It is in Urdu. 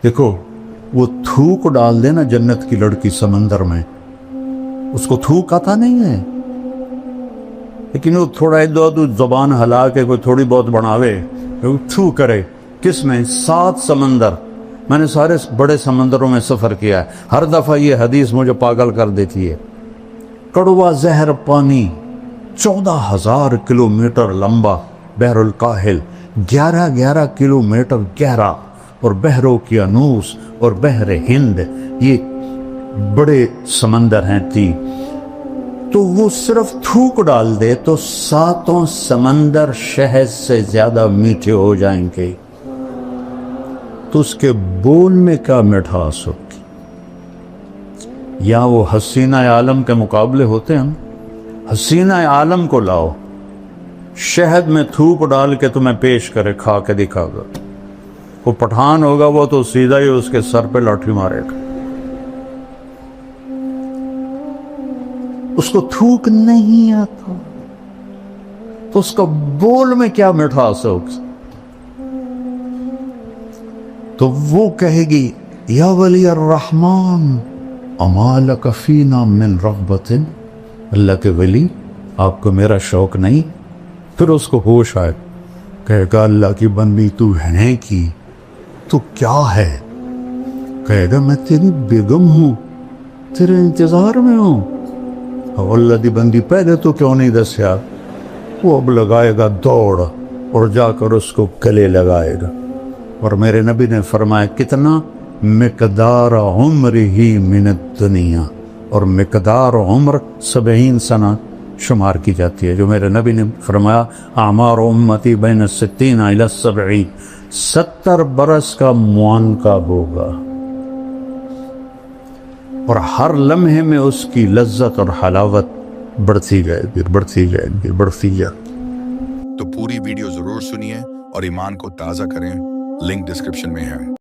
دیکھو وہ تھوک ڈال دے نا جنت کی لڑکی سمندر میں، اس کو تھوک آتا نہیں ہے، لیکن وہ تھوڑا ادھر زبان ہلا کے کوئی تھوڑی بہت بناوے، تھو کرے کس میں؟ 7 سمندر۔ میں نے سارے بڑے سمندروں میں سفر کیا ہے، ہر دفعہ یہ حدیث مجھے پاگل کر دیتی ہے۔ کڑوا زہر پانی 14,000 کلومیٹر لمبا بحر الکاہل، 11 کلومیٹر گہرا، اور بحر اوقیانوس اور بحر ہند، یہ بڑے سمندر ہیں 3۔ تو وہ صرف تھوک ڈال دے تو 7 سمندر شہد سے زیادہ میٹھے ہو جائیں گے، تو اس کے بول میں کیا مٹھاس ہوگی؟ یا وہ حسینہ عالم کے مقابلے ہوتے ہیں؟ حسینہ عالم کو لاؤ، شہد میں تھوک ڈال کے تمہیں پیش کرے، کھا کے دکھا گا، وہ پٹھان ہوگا وہ تو سیدھا ہی اس کے سر پہ لاٹھی مارے گا۔ اس کو تھوک نہیں آتا تو اس کا بول میں کیا مٹھاس ہوگی؟ تو وہ کہے گی یا ولی الرحمن اما لک فینا من رغبت، اللہ کے ولی آپ کو میرا شوق نہیں؟ پھر اس کو ہوش آئے، کہے گا اللہ کی بندی تو ہے کی، تو کیا ہے؟ کہے گا میں تیری بیگم ہوں، تیرے انتظار میں ہوں۔ اللہ دی بندی پہلے تو کیوں نہیں دسیا؟ وہ اب لگائے گا دوڑ اور جا کر اس کو گلے لگائے گا۔ اور میرے نبی نے فرمایا کتنا؟ مقدار عمر ہی من الدنیا، اور مقدار عمر 70 سنہ شمار کی جاتی ہے، جو میرے نبی نے فرمایا اعمار امتی بین 60 الی 70، 70 برس کا معانقہ ہوگا، اور ہر لمحے میں اس کی لذت اور حلاوت بڑھتی جائے گی، بڑھتی جائے گی، بڑھتی جائے گی۔ تو پوری ویڈیو ضرور سنیے اور ایمان کو تازہ کریں، لنک ڈسکرپشن میں ہے۔